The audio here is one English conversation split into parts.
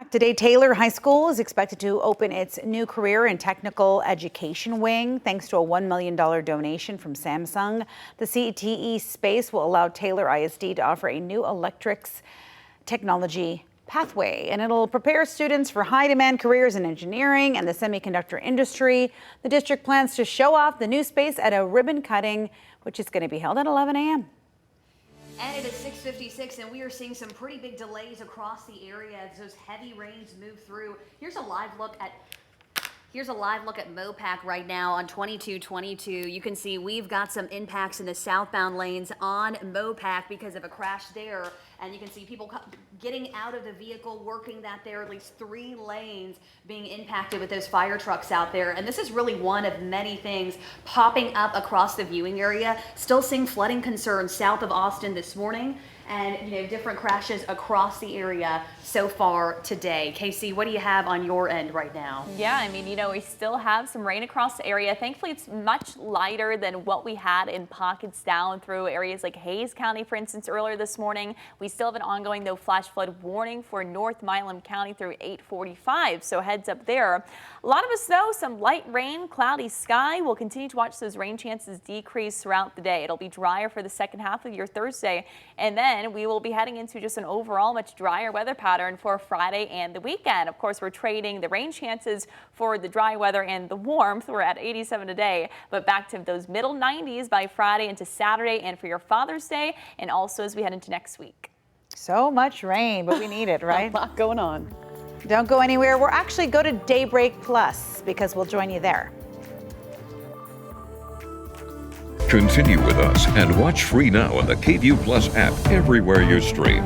Today, Taylor High School is expected to open its new career and technical education wing thanks to a $1 million donation from Samsung. The CTE space will allow Taylor ISD to offer a new electrics technology pathway, and it'll prepare students for high-demand careers in engineering and the semiconductor industry. The district plans to show off the new space at a ribbon cutting, which is going to be held at 11 a.m. And it is 6:56, and we are seeing some pretty big delays across the area as those heavy rains move through. Here's a live look at Mopac right now on 2222. You can see we've got some impacts in the southbound lanes on Mopac because of a crash there. And you can see people getting out of the vehicle, working that there, at least 3 lanes being impacted with those fire trucks out there. And this is really one of many things popping up across the viewing area. Still seeing flooding concerns south of Austin this morning, and different crashes across the area so far today. Casey, what do you have on your end right now? Yeah, I mean, we still have some rain across the area. Thankfully, it's much lighter than what we had in pockets down through areas like Hayes County, for instance, earlier this morning. We still have an ongoing, though, flash flood warning for North Milam County through 8:45, so heads up there. A lot of us, though, some light rain, cloudy sky. We'll continue to watch those rain chances decrease throughout the day. It'll be drier for the second half of your Thursday, and then we will be heading into just an overall much drier weather pattern for Friday and the weekend. Of course, we're trading the rain chances for the dry weather and the warmth. We're at 87 today, but back to those middle 90s by Friday into Saturday and for your Father's Day, and also as we head into next week. So much rain, but we need it, right? A lot going on. Don't go anywhere. We'll actually go to Daybreak Plus because we'll join you there. Continue with us and watch free now on the KVUE Plus app everywhere you stream.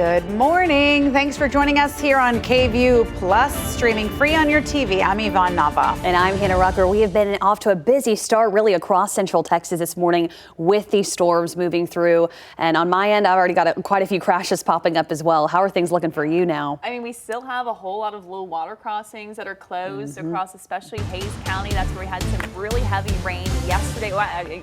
Good morning. Thanks for joining us here on KVUE Plus, streaming free on your TV. I'm Yvonne Nava. And I'm Hannah Rucker. We have been off to a busy start really across central Texas this morning with these storms moving through. And on my end, I've already got quite a few crashes popping up as well. How are things looking for you now? I mean, we still have a whole lot of little water crossings that are closed across especially Hays County. That's where we had some really heavy rain yesterday,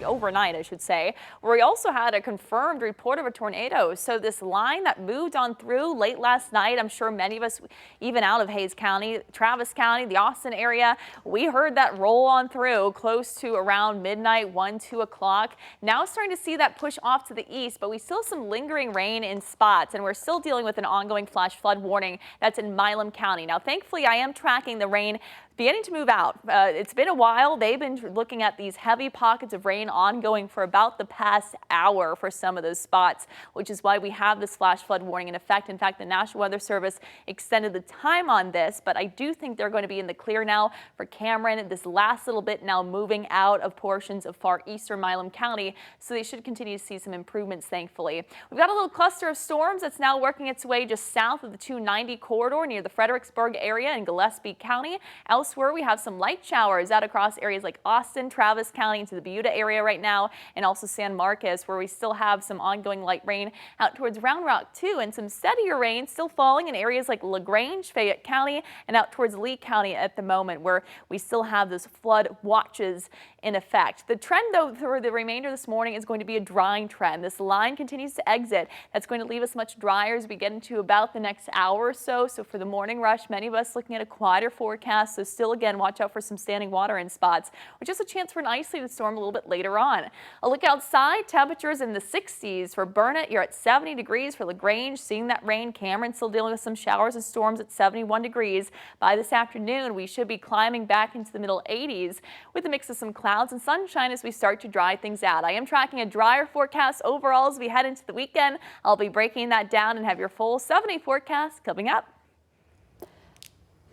overnight, I should say, where we also had a confirmed report of a tornado. So this line that moved on through late last night, I'm sure many of us, even out of Hays County, Travis County, the Austin area, we heard that roll on through close to around midnight, 2 o'clock. Now starting to see that push off to the east, but we still have some lingering rain in spots, and we're still dealing with an ongoing flash flood warning that's in Milam County. Now, thankfully, I am tracking the rain beginning to move out. It's been a while. They've been looking at these heavy pockets of rain ongoing for about the past hour for some of those spots, which is why we have this flash flood warning in effect. In fact, the National Weather Service extended the time on this, but I do think they're going to be in the clear now for Cameron. This last little bit now moving out of portions of far eastern Milam County, so they should continue to see some improvements, thankfully. We've got a little cluster of storms that's now working its way just south of the 290 corridor near the Fredericksburg area in Gillespie County. Elsewhere, we have some light showers out across areas like Austin, Travis County into the Buda area right now, and also San Marcos, where we still have some ongoing light rain out towards Round Rock too, and some steadier rain still falling in areas like LaGrange, Fayette County, and out towards Lee County at the moment, where we still have those flood watches in effect. The trend, though, for the remainder of this morning is going to be a drying trend. This line continues to exit. That's going to leave us much drier as we get into about the next hour or so. So for the morning rush, many of us looking at a quieter forecast. So still, again, watch out for some standing water in spots, with just a chance for an isolated storm a little bit later on. A look outside, temperatures in the 60s for Burnett. You're at 70 degrees for LaGrange. Seeing that rain, Cameron still dealing with some showers and storms at 71 degrees. By this afternoon, we should be climbing back into the middle 80s with a mix of some clouds and sunshine as we start to dry things out. I am tracking a drier forecast overall as we head into the weekend. I'll be breaking that down and have your full 7-day forecast coming up.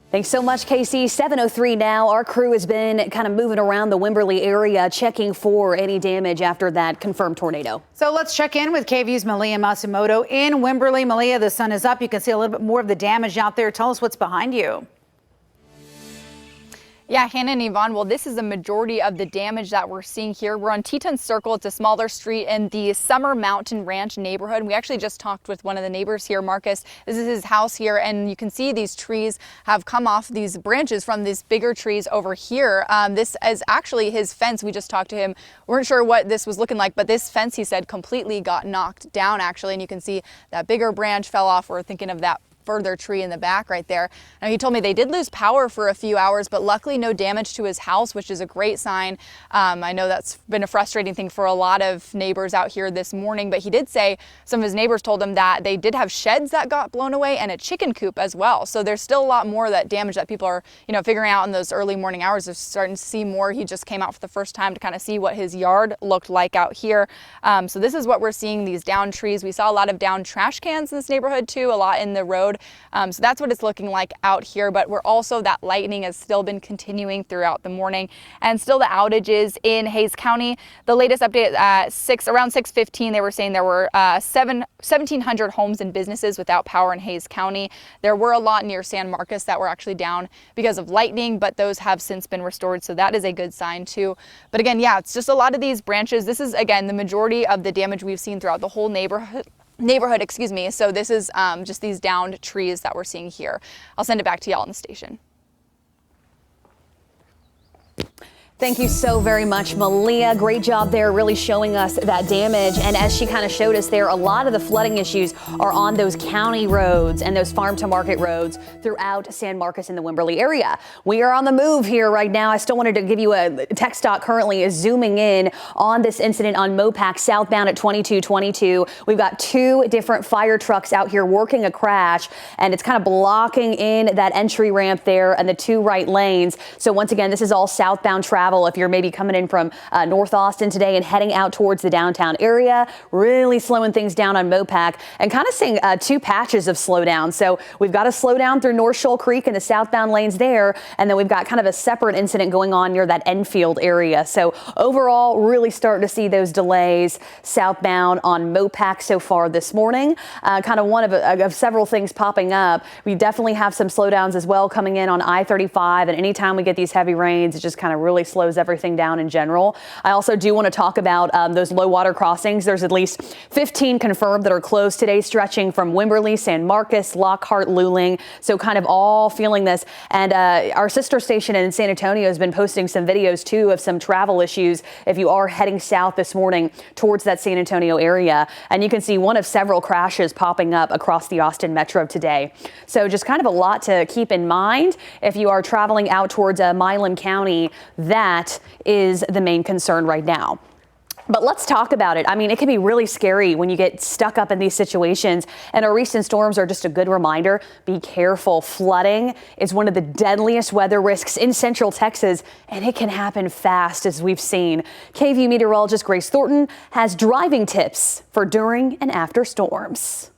Thanks so much, Casey. 7:03 now. Our crew has been kind of moving around the Wimberley area, checking for any damage after that confirmed tornado. So let's check in with KVUE's Malia Matsumoto in Wimberley. Malia, the sun is up. You can see a little bit more of the damage out there. Tell us what's behind you. Yeah, Hannah and Yvonne, well, this is the majority of the damage that we're seeing here. We're on Teton Circle. It's a smaller street in the Summer Mountain Ranch neighborhood. We actually just talked with one of the neighbors here, Marcus. This is his house here, and you can see these trees have come off these branches from these bigger trees over here. This is actually his fence. We just talked to him. We weren't sure what this was looking like, but this fence, he said, completely got knocked down, actually. And you can see that bigger branch fell off. We're thinking of that further tree in the back right there. Now, he told me they did lose power for a few hours, but luckily no damage to his house, which is a great sign. I know that's been a frustrating thing for a lot of neighbors out here this morning, but he did say some of his neighbors told him that they did have sheds that got blown away and a chicken coop as well. So there's still a lot more that damage that people are, figuring out in those early morning hours. They're starting to see more. He just came out for the first time to kind of see what his yard looked like out here. So this is what we're seeing, these downed trees. We saw a lot of downed trash cans in this neighborhood too, a lot in the road. So that's what it's looking like out here, but we're also, that lightning has still been continuing throughout the morning, and still the outages in Hays County. The latest update at around 6:15, they were saying there were 1,700 homes and businesses without power in Hays County. There were a lot near San Marcos that were actually down because of lightning, but those have since been restored, so that is a good sign too. But again, yeah, it's just a lot of these branches. This is, again, the majority of the damage we've seen throughout the whole neighborhood, excuse me. So this is just these downed trees that we're seeing here. I'll send it back to y'all on the station. Thank you so very much, Malia. Great job there, really showing us that damage. And as she kind of showed us there, a lot of the flooding issues are on those county roads and those farm to market roads throughout San Marcos in the Wimberley area. We are on the move here right now. I still wanted to give you a text talk currently is zooming in on this incident on Mopac southbound at 2222. We've got 2 different fire trucks out here working a crash, and it's kind of blocking in that entry ramp there and the 2 right lanes. So once again, this is all southbound traffic travel. If you're maybe coming in from North Austin today and heading out towards the downtown area, really slowing things down on Mopac and kind of seeing two patches of slowdown. So we've got a slowdown through North Shoal Creek and the southbound lanes there. And then we've got kind of a separate incident going on near that Enfield area. So overall, really starting to see those delays southbound on Mopac so far this morning. Kind of one of several things popping up. We definitely have some slowdowns as well coming in on I-35. And anytime we get these heavy rains, it just kind of really slows everything down in general. I also do want to talk about those low water crossings. There's at least 15 confirmed that are closed today, stretching from Wimberley, San Marcos, Lockhart, Luling. So kind of all feeling this. And our sister station in San Antonio has been posting some videos too of some travel issues if you are heading south this morning towards that San Antonio area. And you can see one of several crashes popping up across the Austin Metro today. So just kind of a lot to keep in mind if you are traveling out towards Milam County. That is the main concern right now. But let's talk about it. I mean, it can be really scary when you get stuck up in these situations. And our recent storms are just a good reminder. Be careful. Flooding is one of the deadliest weather risks in Central Texas, and it can happen fast, as we've seen. KVUE meteorologist Grace Thornton has driving tips for during and after storms.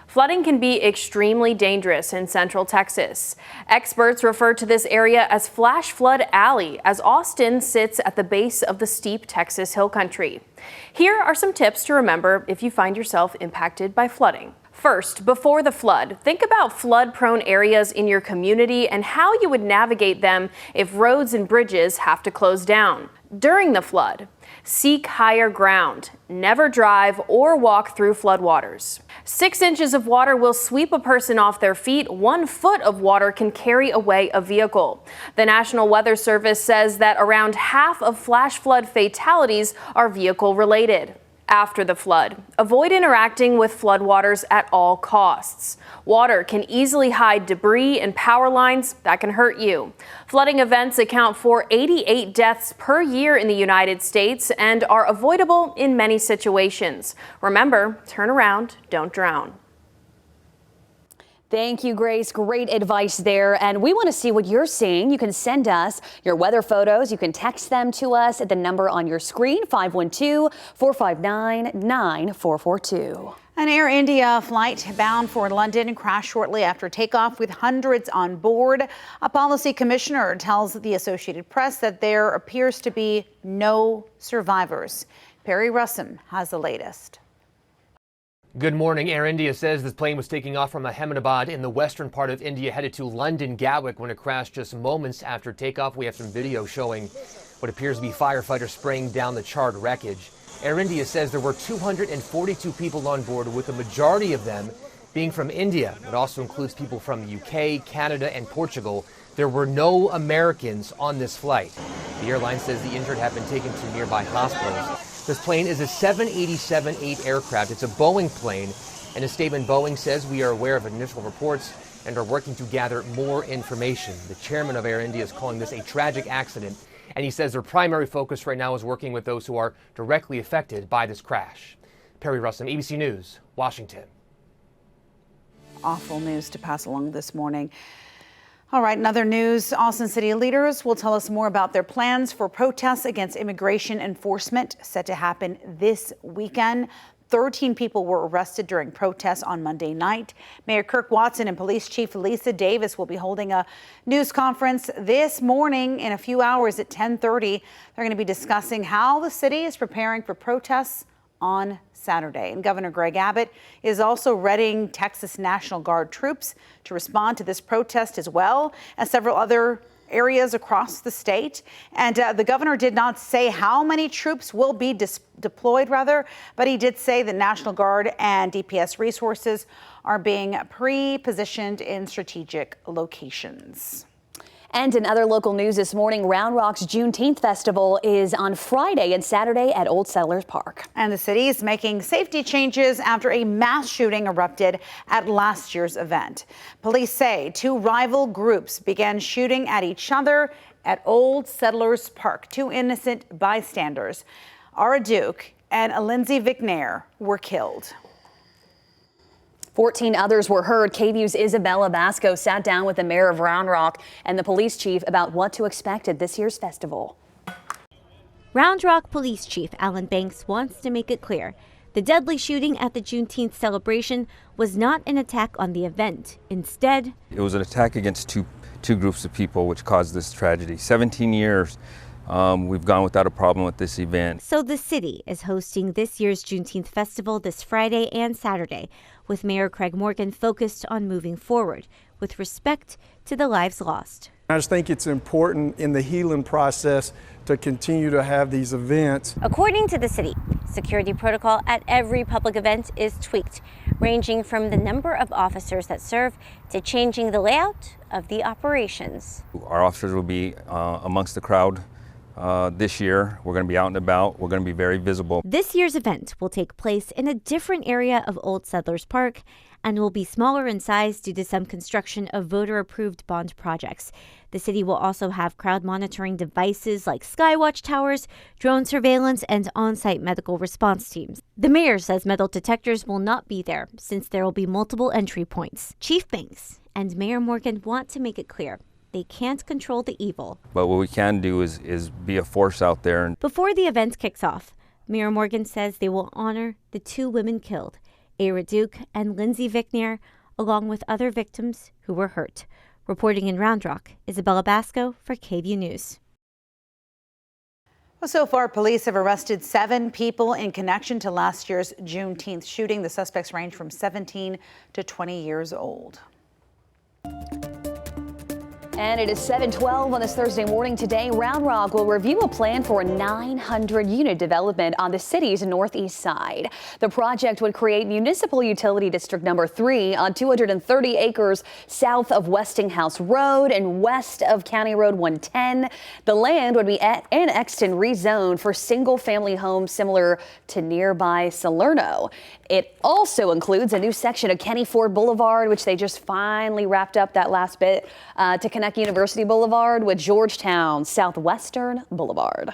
Flooding can be extremely dangerous in Central Texas. Experts refer to this area as Flash Flood Alley, as Austin sits at the base of the steep Texas hill country. Here are some tips to remember if you find yourself impacted by flooding. First, before the flood, think about flood-prone areas in your community and how you would navigate them if roads and bridges have to close down. During the flood, seek higher ground. Never drive or walk through floodwaters. 6 inches of water will sweep a person off their feet. 1 foot of water can carry away a vehicle. The National Weather Service says that around half of flash flood fatalities are vehicle related. After the flood, avoid interacting with floodwaters at all costs. Water can easily hide debris and power lines that can hurt you. Flooding events account for 88 deaths per year in the United States and are avoidable in many situations. Remember, turn around, don't drown. Thank you, Grace. Great advice there. And we want to see what you're seeing. You can send us your weather photos. You can text them to us at the number on your screen, 512-459-9442. An Air India flight bound for London crashed shortly after takeoff with hundreds on board. A policy commissioner tells the Associated Press that there appears to be no survivors. Perry Russum has the latest. Good morning. Air India says this plane was taking off from Ahmedabad in the western part of India, headed to London Gatwick when it crashed just moments after takeoff. We have some video showing what appears to be firefighters spraying down the charred wreckage. Air India says there were 242 people on board, with the majority of them being from India. It also includes people from the UK, Canada, and Portugal. There were no Americans on this flight. The airline says the injured have been taken to nearby hospitals. This plane is a 787-8 aircraft. It's a Boeing plane. In a statement, Boeing says, "We are aware of initial reports and are working to gather more information." The chairman of Air India is calling this a tragic accident, and he says their primary focus right now is working with those who are directly affected by this crash. Perry Russum, ABC News, Washington. Awful news to pass along this morning. All right, in other news, Austin City leaders will tell us more about their plans for protests against immigration enforcement set to happen this weekend. 13 people were arrested during protests on Monday night. Mayor Kirk Watson and Police Chief Lisa Davis will be holding a news conference this morning in a few hours at 10:30. They're going to be discussing how the city is preparing for protests on Saturday. And Governor Greg Abbott is also readying Texas National Guard troops to respond to this protest, as well as several other areas across the state. And the governor did not say how many troops will be deployed, but he did say the National Guard and DPS resources are being pre-positioned in strategic locations. And in other local news this morning, Round Rock's Juneteenth Festival is on Friday and Saturday at Old Settlers Park. And the city is making safety changes after a mass shooting erupted at last year's event. Police say 2 rival groups began shooting at each other at Old Settlers Park. 2 innocent bystanders, Ara Duke and Lindsay Vicknair, were killed. 14 others were heard. KVUE's Isabella Basco sat down with the mayor of Round Rock and the police chief about what to expect at this year's festival. Round Rock Police Chief Alan Banks wants to make it clear the deadly shooting at the Juneteenth celebration was not an attack on the event. Instead, it was an attack against two groups of people, which caused this tragedy. 17 years we've gone without a problem with this event. So the city is hosting this year's Juneteenth festival this Friday and Saturday, with Mayor Craig Morgan focused on moving forward with respect to the lives lost. I just think it's important in the healing process to continue to have these events. According to the city, security protocol at every public event is tweaked, ranging from the number of officers that serve to changing the layout of the operations. Our officers will be amongst the crowd this year. We're going to be out and about. We're going to be very visible. This year's event will take place in a different area of Old Settlers Park and will be smaller in size due to some construction of voter-approved bond projects. The city will also have crowd monitoring devices like skywatch towers, drone surveillance, and on-site medical response teams. The mayor says metal detectors will not be there since there will be multiple entry points. Chief Banks and Mayor Morgan want to make it clear they can't control the evil. But what we can do is be a force out there. Before the event kicks off, Mayor Morgan says they will honor the two women killed, Ara Duke and Lindsay Vicknier, along with other victims who were hurt. Reporting in Round Rock, Isabella Basco for KVUE News. Well, so far, police have arrested 7 people in connection to last year's Juneteenth shooting. The suspects range from 17 to 20 years old. And it is 7:12 on this Thursday morning. Today, Round Rock will review a plan for a 900-unit development on the city's northeast side. The project would create Municipal Utility District Number 3 on 230 acres south of Westinghouse Road and west of County Road 110. The land would be annexed and rezoned for single-family homes similar to nearby Salerno. It also includes a new section of Kenny Ford Boulevard, which they just finally wrapped up that last bit to connect University Boulevard with Georgetown Southwestern Boulevard.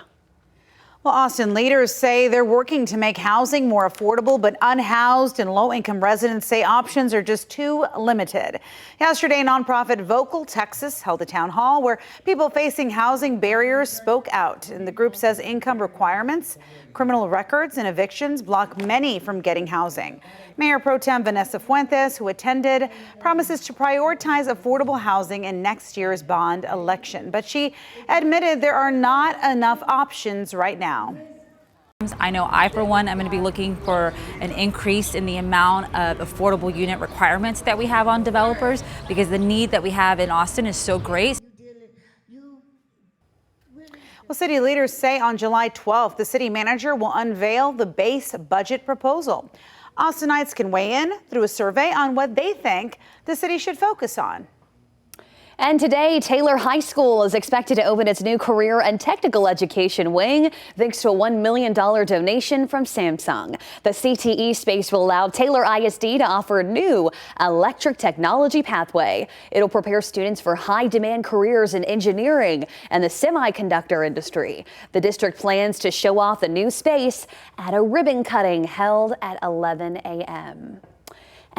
Well, Austin leaders say they're working to make housing more affordable, but unhoused and low-income residents say options are just too limited. Yesterday, nonprofit Vocal Texas held a town hall where people facing housing barriers spoke out. And the group says income requirements, criminal records, and evictions block many from getting housing. Mayor Pro Tem Vanessa Fuentes, who attended, promises to prioritize affordable housing in next year's bond election. But she admitted there are not enough options right now. I know I, for one, am going to be looking for an increase in the amount of affordable unit requirements that we have on developers because the need that we have in Austin is so great. Well, city leaders say on July 12th, the city manager will unveil the base budget proposal. Austinites can weigh in through a survey on what they think the city should focus on. And today, Taylor High School is expected to open its new career and technical education wing thanks to a $1 million donation from Samsung. The CTE space will allow Taylor ISD to offer a new electric technology pathway. It'll prepare students for high-demand careers in engineering and the semiconductor industry. The district plans to show off the new space at a ribbon cutting held at 11 a.m.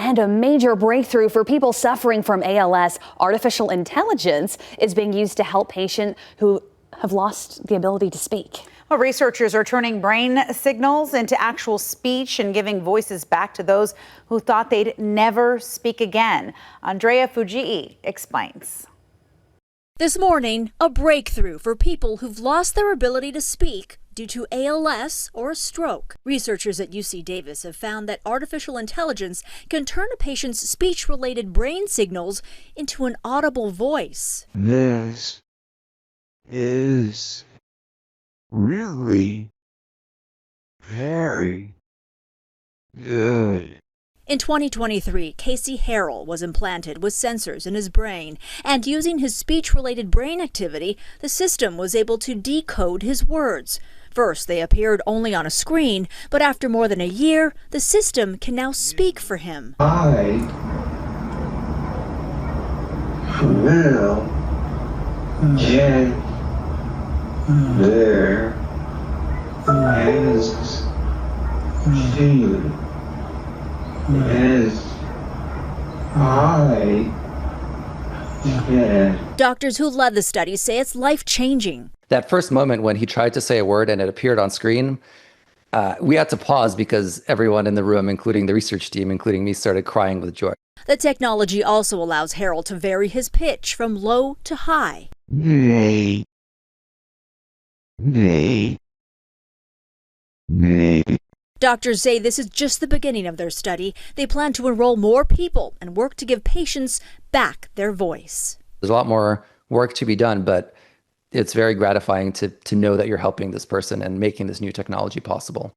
And a major breakthrough for people suffering from ALS. Artificial intelligence is being used to help patients who have lost the ability to speak. Well, researchers are turning brain signals into actual speech and giving voices back to those who thought they'd never speak again. Andrea Fujii explains. This morning, a breakthrough for people who've lost their ability to speak due to ALS or a stroke. Researchers at UC Davis have found that artificial intelligence can turn a patient's speech-related brain signals into an audible voice. This is really very good. In 2023, Casey Harrell was implanted with sensors in his brain, and using his speech-related brain activity, the system was able to decode his words. First, they appeared only on a screen, but after more than a year, the system can now speak for him. I will get there as soon as Doctors who led the study say it's life-changing. That first moment when he tried to say a word and it appeared on screen, we had to pause because everyone in the room, including the research team, including me, started crying with joy. The technology also allows Harold to vary his pitch from low to high. Doctors say this is just the beginning of their study. They plan to enroll more people and work to give patients back their voice. There's a lot more work to be done, but it's very gratifying to know that you're helping this person and making this new technology possible.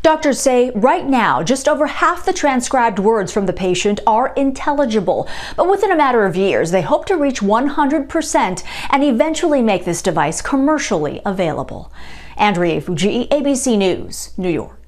Doctors say right now, just over half the transcribed words from the patient are intelligible. But within a matter of years, they hope to reach 100% and eventually make this device commercially available. Andrea Fuji, ABC News, New York.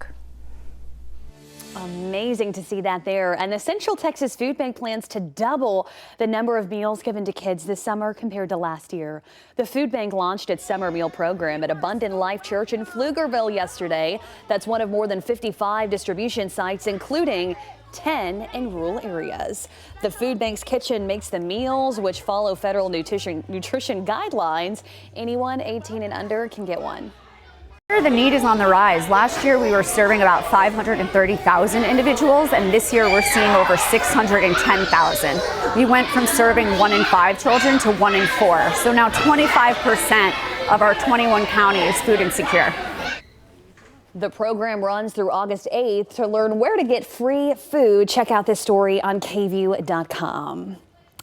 Amazing to see that there. And the Central Texas Food Bank plans to double the number of meals given to kids this summer compared to last year. The food bank launched its summer meal program at Abundant Life Church in Pflugerville yesterday. That's one of more than 55 distribution sites, including 10 in rural areas. The food bank's kitchen makes the meals, which follow federal nutrition guidelines. Anyone 18 and under can get one. The need is on the rise. Last year we were serving about 530,000 individuals, and this year we're seeing over 610,000. We went from serving 1 in 5 children to 1 in 4. So now 25% of our 21 county is food insecure. The program runs through August 8th. To learn where to get free food, check out this story on KVUE.com.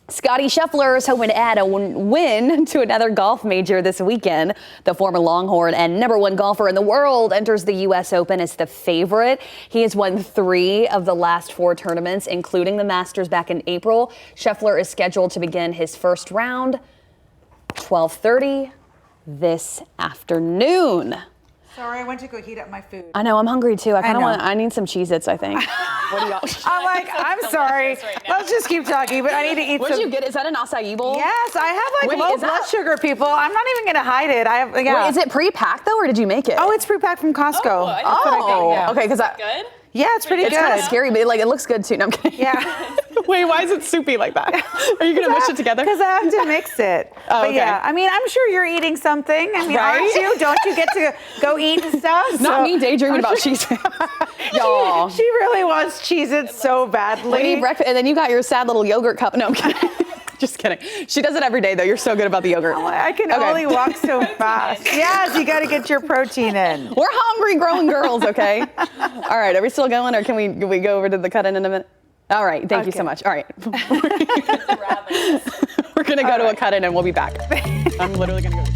Scotty Scheffler is hoping to add a win to another golf major this weekend. The former Longhorn and #1 golfer in the world enters the U.S. Open as the favorite. He has won 3 of the last 4 tournaments, including the Masters back in April. Scheffler is scheduled to begin his first round 12:30 this afternoon. Sorry, I went to go heat up my food. I know, I'm hungry too. I need some Cheez-Its, I think. What do y'all? I'm like, I'm sorry. Let's just keep talking, but I need to eat What'd you get? Is that an acai bowl? Yes, I have like low blood sugar, people. I'm not even gonna hide it. Wait, is it pre-packed though, or did you make it? Oh, it's pre-packed from Costco. Okay, because good. Yeah, it's pretty good. It's kind of scary, but it looks good too. No, I'm kidding. Yeah. Wait, why is it soupy like that? Are you going to mush it together? Because I have to mix it. Oh, but okay. yeah, I mean, I'm sure you're eating something. I mean, aren't you? Don't you get to go eat and stuff? Not me daydreaming about Cheez-Its. Y'all. She really wants Cheez-Its so badly. We eat breakfast, and then you got your sad little yogurt cup. No, I'm kidding. Just kidding. She does it every day, though. You're so good about the yogurt. I can only walk so fast. Yes, you got to get your protein in. We're hungry, growing girls, okay? All right, are we still going, or can we go over to the cut-in in a minute? All right, thank you so much. All right. We're going to go to a cut-in, and we'll be back. I'm literally going to go.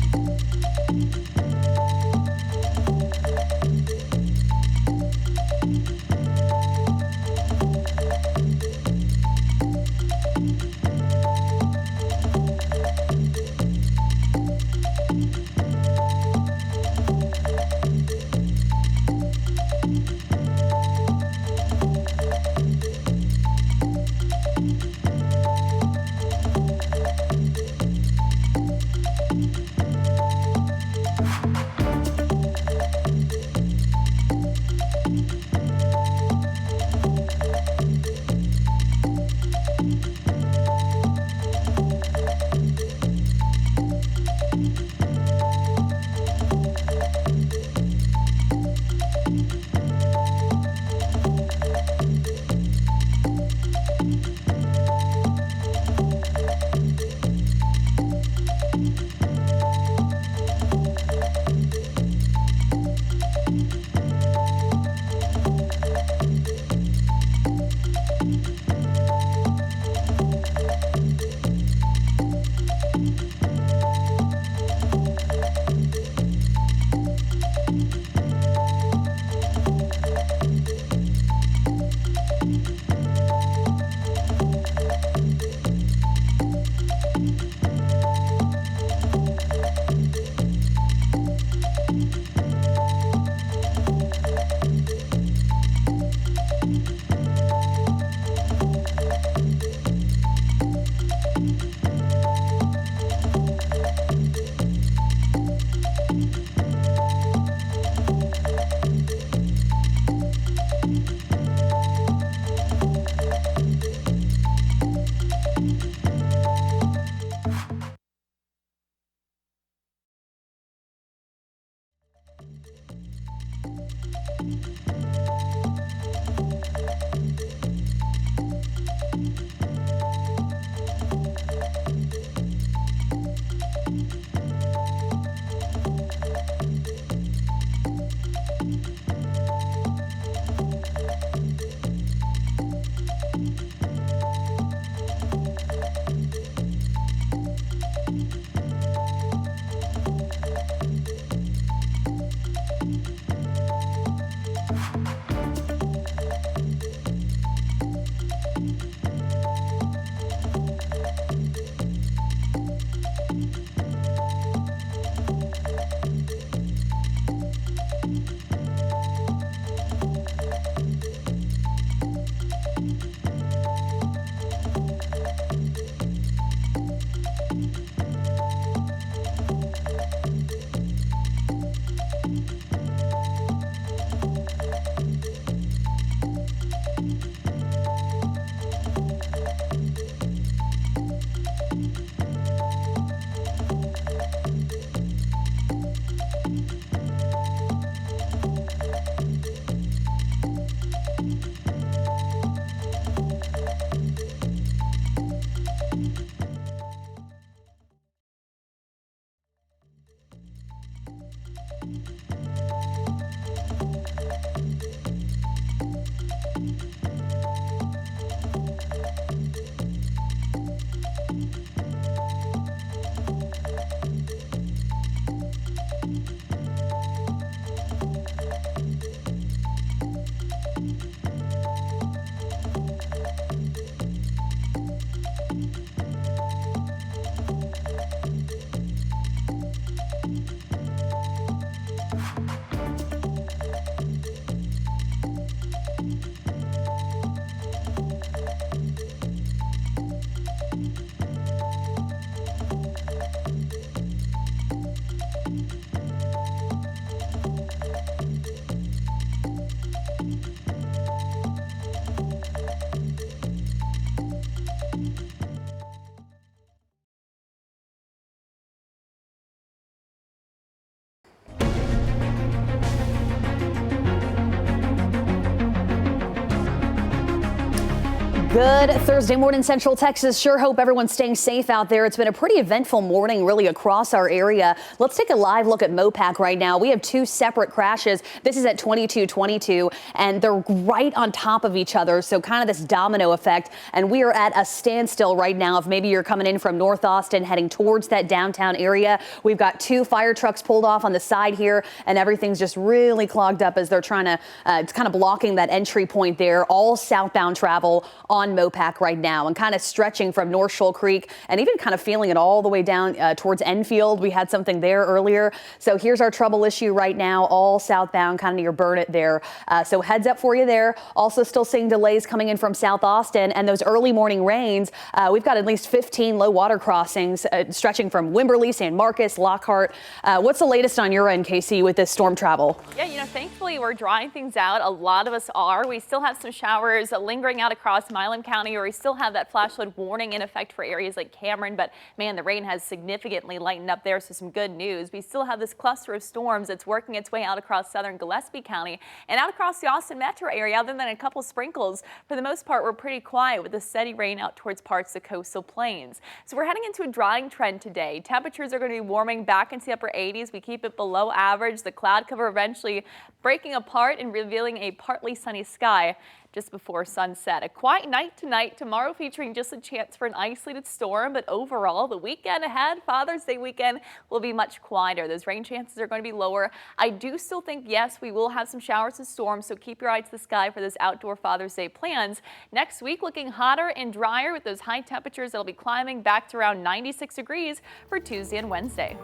Good Thursday morning, Central Texas. Sure hope everyone's staying safe out there. It's been a pretty eventful morning really across our area. Let's take a live look at Mopac right now. We have two separate crashes. This is at 2222 and they're right on top of each other. So kind of this domino effect. And we are at a standstill right now. If maybe you're coming in from North Austin heading towards that downtown area, we've got two fire trucks pulled off on the side here and everything's just really clogged up as they're trying to, it's kind of blocking that entry point there. All southbound travel on Mopac right now and kind of stretching from North Shoal Creek and even kind of feeling it all the way down towards Enfield. We had something there earlier. So here's our trouble issue right now, all southbound kind of near Burnett there. So heads up for you there. Also still seeing delays coming in from South Austin and those early morning rains. We've got at least 15 low water crossings stretching from Wimberley, San Marcos, Lockhart. What's the latest on your end, Casey, with this storm travel? Yeah, thankfully we're drying things out. A lot of us are. We still have some showers lingering out across Milam County, where we still have that flash flood warning in effect for areas like Cameron. But man, the rain has significantly lightened up there. So some good news. We still have this cluster of storms that's working its way out across southern Gillespie County and out across the Austin metro area. Other than a couple sprinkles, for the most part, we're pretty quiet with the steady rain out towards parts of the coastal plains. So we're heading into a drying trend today. Temperatures are going to be warming back into the upper 80s. We keep it below average. The cloud cover eventually breaking apart and revealing a partly sunny sky just before sunset. A quiet night tonight, tomorrow featuring just a chance for an isolated storm, but overall the weekend ahead, Father's Day weekend, will be much quieter. Those rain chances are going to be lower. I do still think, yes, we will have some showers and storms, so keep your eye to the sky for those outdoor Father's Day plans. Next week looking hotter and drier with those high temperatures that'll be climbing back to around 96 degrees for Tuesday and Wednesday.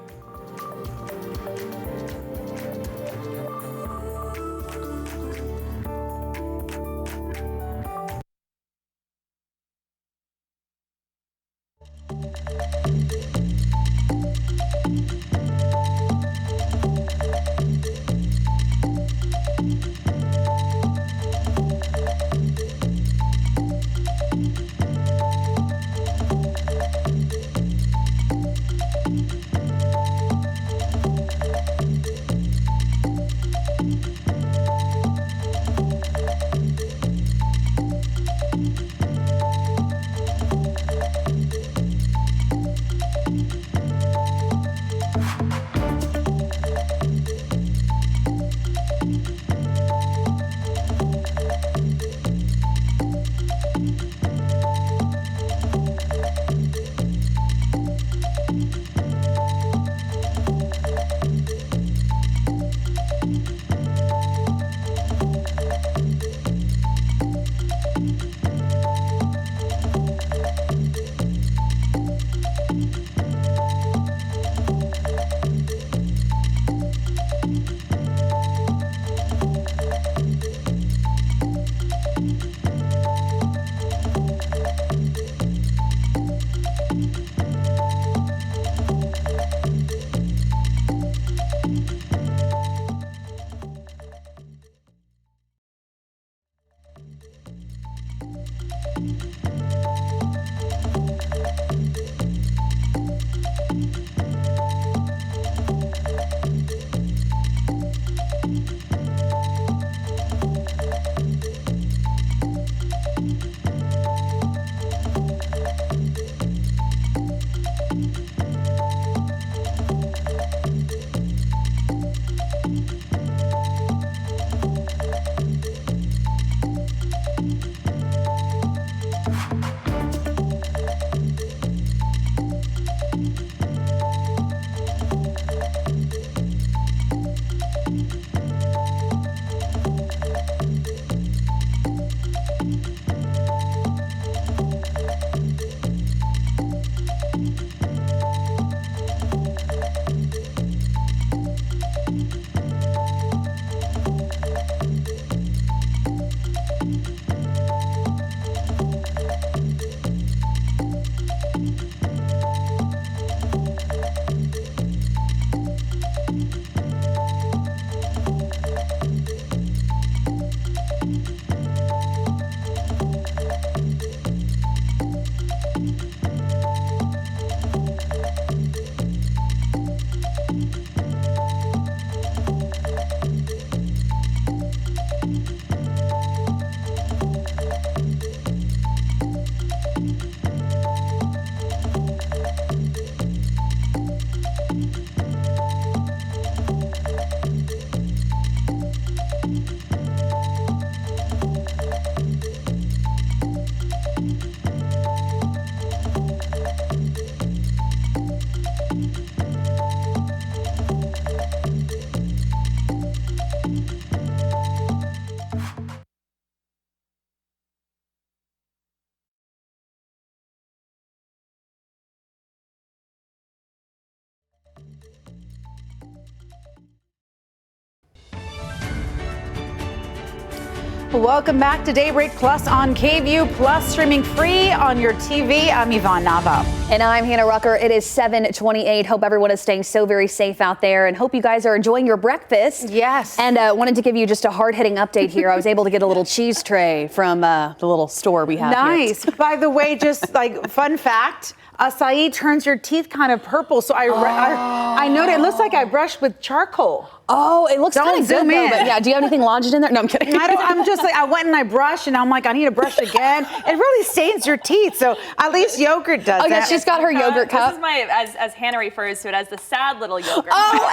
Welcome back to Daybreak Plus on KVUE Plus, streaming free on your TV. I'm Yvonne Nava. And I'm Hannah Rucker. It is 7:28. Hope everyone is staying so very safe out there and hope you guys are enjoying your breakfast. Yes. And wanted to give you just a hard-hitting update here. I was able to get a little cheese tray from the little store we have Nice. here. By the way, just like fun fact, acai turns your teeth kind of purple. So I know it looks like I brushed with charcoal. Oh, it looks kind of good zoom though, in. but yeah, do you have anything lodged in there? No, I'm kidding. I'm just like, I went and I brushed and I'm like, I need to brush again. It really stains your teeth. So at least yogurt does Oh, yeah, that. she's got her yogurt cup. This is my, as Hannah refers to it, as the sad little yogurt. Oh,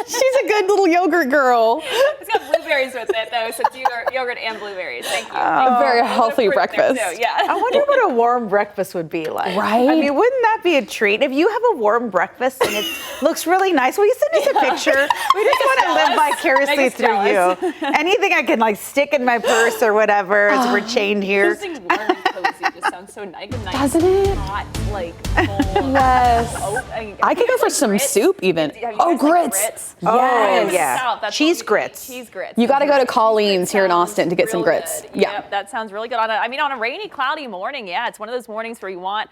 she's a good little yogurt girl. It's got blueberries with it, though, so it's yogurt and blueberries. Thank you. A very healthy breakfast. Yeah. I wonder what a warm breakfast would be like. Right? I mean, wouldn't that be a treat? If you have a warm breakfast and it looks really nice, will you send us a picture? We just want to live vicariously through you. Anything I can like stick in my purse or whatever as we're chained here. Something warm and cozy just sounds so nice. Doesn't it? Hot, like, cold. Yes. I could go for some grits. soup even. Have you Oh, guys like grits. grits? Oh, Yes. yeah. South, that's Cheese what we grits. eat. Cheese grits. You got to go to Cheese Colleen's grits here in sounds Austin to get some real grits. good. Yeah. Yep, that sounds really good. On a rainy, cloudy morning, yeah, it's one of those mornings where you want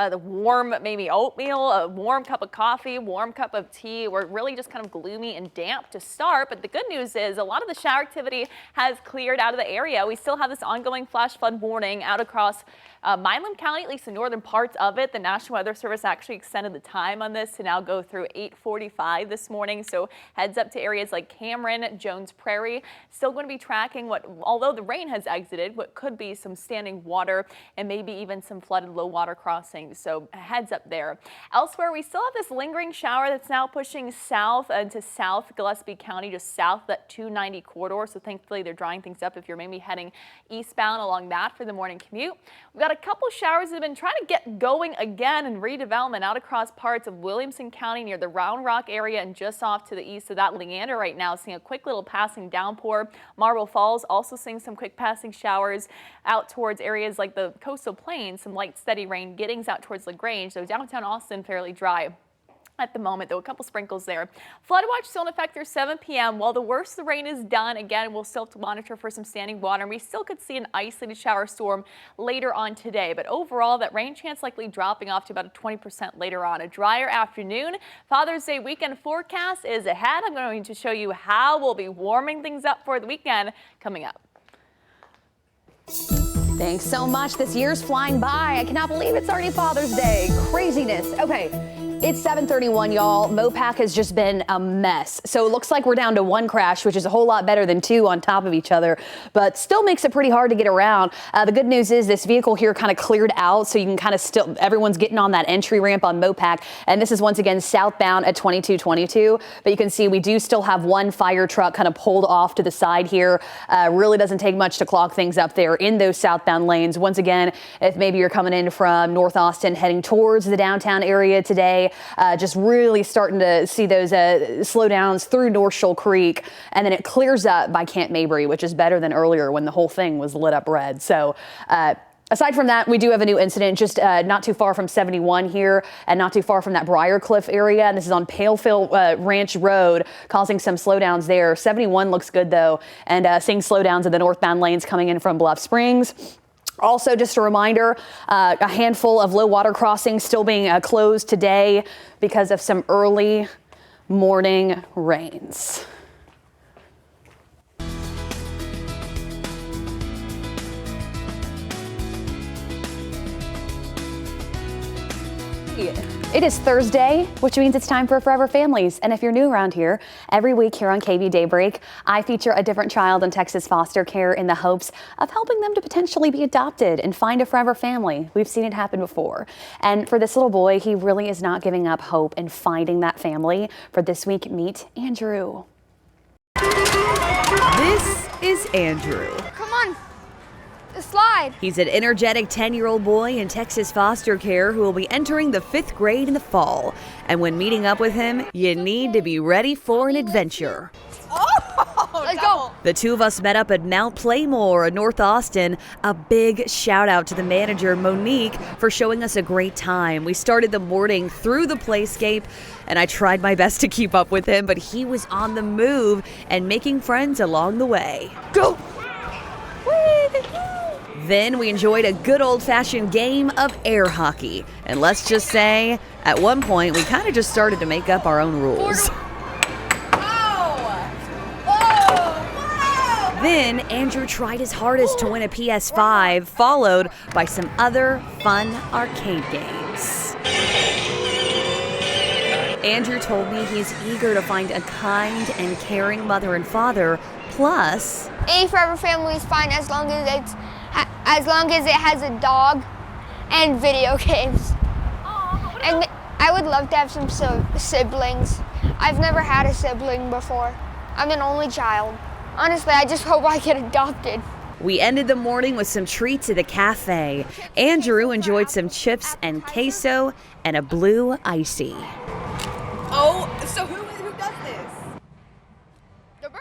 the warm, maybe oatmeal, a warm cup of coffee, warm cup of tea. We're really just kind of gloomy and damp to start, but the good news is a lot of the shower activity has cleared out of the area. We still have this ongoing flash flood warning out across Milam County, at least the northern parts of it. The National Weather Service actually extended the time on this to now go through 8:45 this morning. So heads up to areas like Cameron, Jones Prairie. Still going to be tracking what, although the rain has exited, what could be some standing water and maybe even some flooded low water crossings. So heads up there. Elsewhere, we still have this lingering shower that's now pushing south into South Gillespie County, just south of that 290 corridor. So thankfully they're drying things up if you're maybe heading eastbound along that for the morning commute. We've got a couple showers that have been trying to get going again in redevelopment out across parts of Williamson County near the Round Rock area and just off to the east of that. Leander right now seeing a quick little passing downpour. Marble Falls also seeing some quick passing showers out towards areas like the coastal plains, some light steady rain. Giddings out towards LaGrange, so downtown Austin fairly dry at the moment, though a couple sprinkles there. Flood watch still in effect through 7 p.m. While the worst of the rain is done, again, we'll still have to monitor for some standing water, and we still could see an isolated shower storm later on today. But overall, that rain chance likely dropping off to about a 20% later on. A drier afternoon. Father's Day weekend forecast is ahead. I'm going to show you how we'll be warming things up for the weekend coming up. Thanks so much. This year's flying by. I cannot believe it's already Father's Day. Craziness. Okay. It's 7:31, y'all. Mopac has just been a mess. So it looks like we're down to one crash, which is a whole lot better than two on top of each other, but still makes it pretty hard to get around. The good news is this vehicle here kind of cleared out, so you can kind of still, everyone's getting on that entry ramp on Mopac. And this is once again southbound at 2222. But you can see we do still have one fire truck kind of pulled off to the side here. Really doesn't take much to clog things up there in those southbound lanes. Once again, if maybe you're coming in from North Austin heading towards the downtown area today, just really starting to see those slowdowns through North Shoal Creek, and then it clears up by Camp Mabry, which is better than earlier when the whole thing was lit up red. So aside from that, we do have a new incident just not too far from 71 here and not too far from that Briarcliff area. And this is on Palefield Ranch Road, causing some slowdowns there. 71 looks good though, and seeing slowdowns in the northbound lanes coming in from Bluff Springs. Also, just a reminder, a handful of low water crossings still being closed today because of some early morning rains. It is Thursday, which means it's time for Forever Families. And if you're new around here, every week here on KVUE Daybreak, I feature a different child in Texas foster care in the hopes of helping them to potentially be adopted and find a forever family. We've seen it happen before. And for this little boy, he really is not giving up hope in finding that family. For this week, meet Andrew. This is Andrew. Come on. Slide. He's an energetic 10-year-old boy in Texas foster care who will be entering the 5th grade in the fall. And when meeting up with him, you need to be ready for an adventure. Let's go. The two of us met up at Mount Playmore in North Austin. A big shout out to the manager, Monique, for showing us a great time. We started the morning through the playscape, and I tried my best to keep up with him, but he was on the move and making friends along the way. Go. Then we enjoyed a good old-fashioned game of air hockey. And let's just say, at one point, we kind of just started to make up our own rules. Then Andrew tried his hardest to win a PS5, followed by some other fun arcade games. Andrew told me he's eager to find a kind and caring mother and father, plus Any forever family is fine as long as it has a dog and video games. And I would love to have some siblings. I've never had a sibling before. I'm an only child. Honestly, I just hope I get adopted. we ended the morning with some treats at the cafe. Andrew enjoyed some chips and queso and a blue icy. Oh, so who does this? The bird.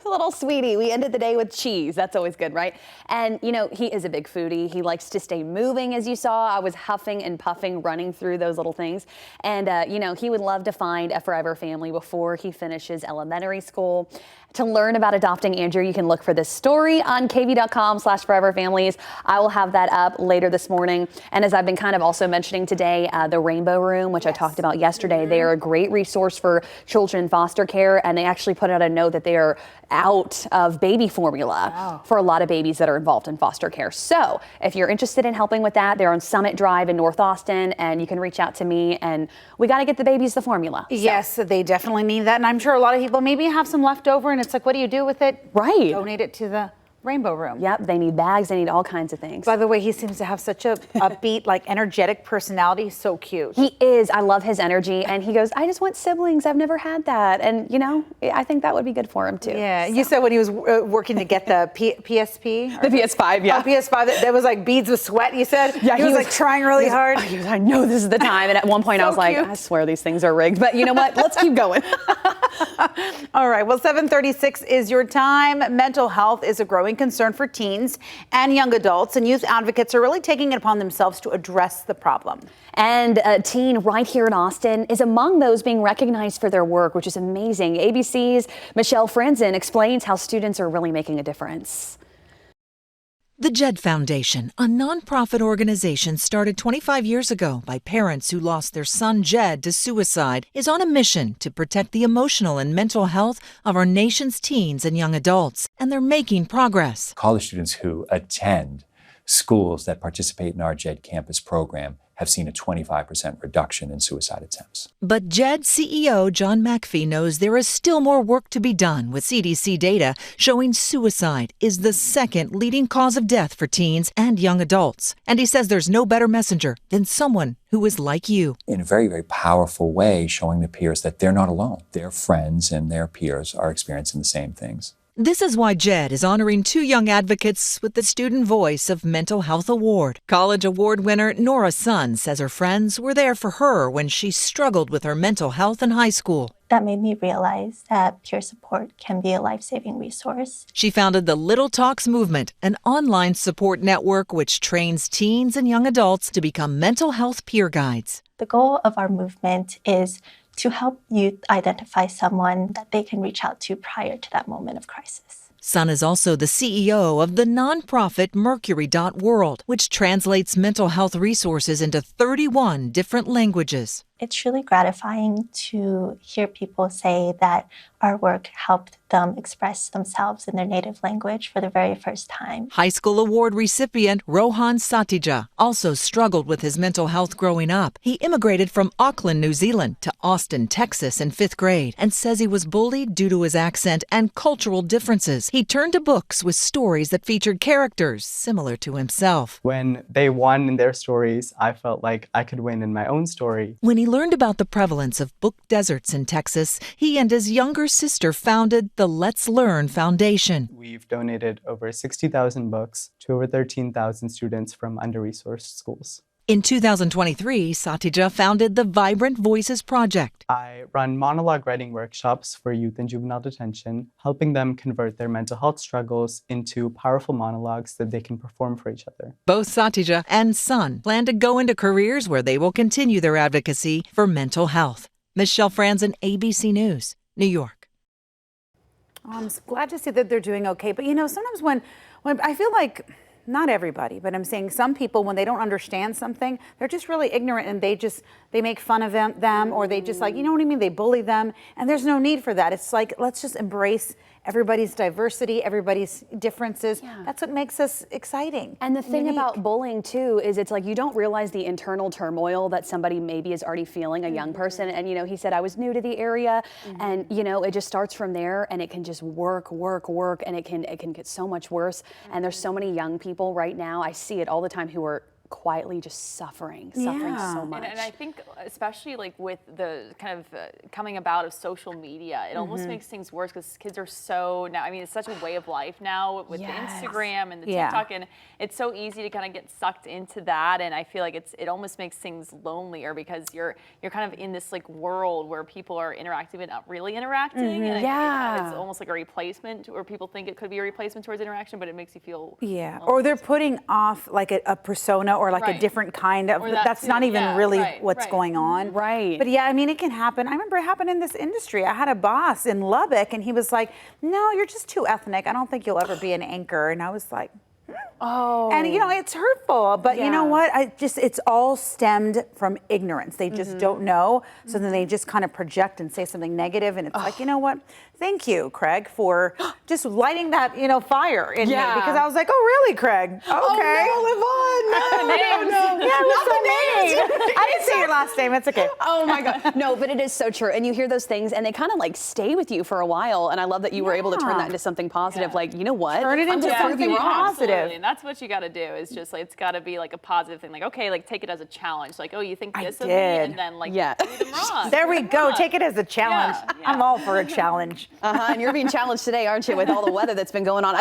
Little sweetie. We ended the day with cheese. That's always good, right? And, you know, he is a big foodie. He likes to stay moving, as you saw. I was huffing and puffing, running through those little things. And, you know, he would love to find a forever family before he finishes elementary school. To learn about adopting Andrew, you can look for this story on KVUE.com/foreverfamilies. I will have that up later this morning. And as I've been kind of also mentioning today, the Rainbow Room, which I talked about yesterday, they are a great resource for children in foster care. And they actually put out a note that they are out of baby formula for a lot of babies that are involved in foster care. So if you're interested in helping with that, they're on Summit Drive in North Austin, and you can reach out to me, and we got to get the babies the formula. So. Yes, they definitely need that. And I'm sure a lot of people maybe have some left over, and it's like, what do you do with it? Right. Donate it to the Rainbow Room. Yep, they need bags, they need all kinds of things. By the way, he seems to have such a upbeat, like energetic personality. So cute. He is. I love his energy. And he goes, I just want siblings. I've never had that. And, you know, I think that would be good for him, too. Yeah. So. You said when he was working to get the PSP? The PS5, yeah. Oh, PS5. That was like beads of sweat, you said? Yeah. He was like trying really hard. He was, I know this is the time. And at one point I was like, I swear these things are rigged. But you know what? Let's keep going. All right. Well, 7:36 is your time. Mental health is a growing concern for teens and young adults, and youth advocates are really taking it upon themselves to address the problem. And a teen right here in Austin is among those being recognized for their work, which is amazing. ABC's Michelle Franzen explains how students are really making a difference. The Jed Foundation, a nonprofit organization started 25 years ago by parents who lost their son Jed to suicide, is on a mission to protect the emotional and mental health of our nation's teens and young adults, and they're making progress. College students who attend schools that participate in our Jed campus program have seen a 25% reduction in suicide attempts. But Jed CEO John McPhee knows there is still more work to be done, with CDC data showing suicide is the second leading cause of death for teens and young adults. And he says there's no better messenger than someone who is like you. In a very, very powerful way, showing the peers that they're not alone. Their friends and their peers are experiencing the same things. This is why Jed is honoring two young advocates with the Student Voice of Mental Health Award. College Award winner Nora Sun says her friends were there for her when she struggled with her mental health in high school. That made me realize that peer support can be a life-saving resource. She founded the Little Talks Movement, an online support network which trains teens and young adults to become mental health peer guides. The goal of our movement is to help youth identify someone that they can reach out to prior to that moment of crisis. Sun is also the CEO of the nonprofit Mercury.World, which translates mental health resources into 31 different languages. It's really gratifying to hear people say that our work helped them express themselves in their native language for the very first time. High school award recipient Rohan Satija also struggled with his mental health growing up. He immigrated from Auckland, New Zealand to Austin, Texas in 5th grade and says he was bullied due to his accent and cultural differences. He turned to books with stories that featured characters similar to himself. When they won in their stories, I felt like I could win in my own story. When he learned about the prevalence of book deserts in Texas, he and his younger sister founded the Let's Learn Foundation. We've donated over 60,000 books to over 13,000 students from under-resourced schools. In 2023, Satija founded the Vibrant Voices Project. I run monologue writing workshops for youth in juvenile detention, helping them convert their mental health struggles into powerful monologues that they can perform for each other. Both Satija and Sun plan to go into careers where they will continue their advocacy for mental health. Michelle Franzen, ABC News, New York. I'm glad to see that they're doing okay. But, you know, sometimes when I feel like not everybody, but I'm saying some people, when they don't understand something, they're just really ignorant and they make fun of them or they just like, you know what I mean? They bully them, and there's no need for that. It's like, let's just embrace everybody's diversity, everybody's differences. That's what makes us exciting. And the thing about bullying too is it's like you don't realize the internal turmoil that somebody maybe is already feeling, a young person. And you know, he said, I was new to the area, and you know, it just starts from there, and it can just work, and it can get so much worse. And there's so many young people right now, I see it all the time, who are quietly just suffering so much. And I think especially like with the kind of coming about of social media, it almost makes things worse because kids are so now, I mean, it's such a way of life now with the Instagram and the TikTok, and it's so easy to kind of get sucked into that. And I feel like it almost makes things lonelier because you're kind of in this like world where people are interacting but not really interacting. And I think it's almost like a replacement, or people think it could be a replacement towards interaction, but it makes you feel or they're putting off like a persona or like a different kind of, that's not even really what's going on. But yeah, I mean, it can happen. I remember it happened in this industry. I had a boss in Lubbock and he was like, no, you're just too ethnic. I don't think you'll ever be an anchor. And I was like, and you know, it's hurtful, but you know what? It's all stemmed from ignorance. They just don't know. So then they just kind of project and say something negative. And it's like, you know what? Thank you, Craig, for just lighting that, you know, fire in me, because I was like, oh, really, Craig? Okay. Oh, no, Livon. No. Yeah, it was so mean. I didn't say your last name. It's okay. Oh my God. No, but it is so true. And you hear those things and they kind of like stay with you for a while. And I love that you were able to turn that into something positive. Like, you know what? Turn it into something positive. Absolutely. And that's what you got to do, is just like, it's got to be like a positive thing. Like, okay, like take it as a challenge. Like, oh, you think this of me? And then like, prove them wrong. There we go. Take it as a challenge. I'm all for a challenge. And you're being challenged today, aren't you, with all the weather that's been going on?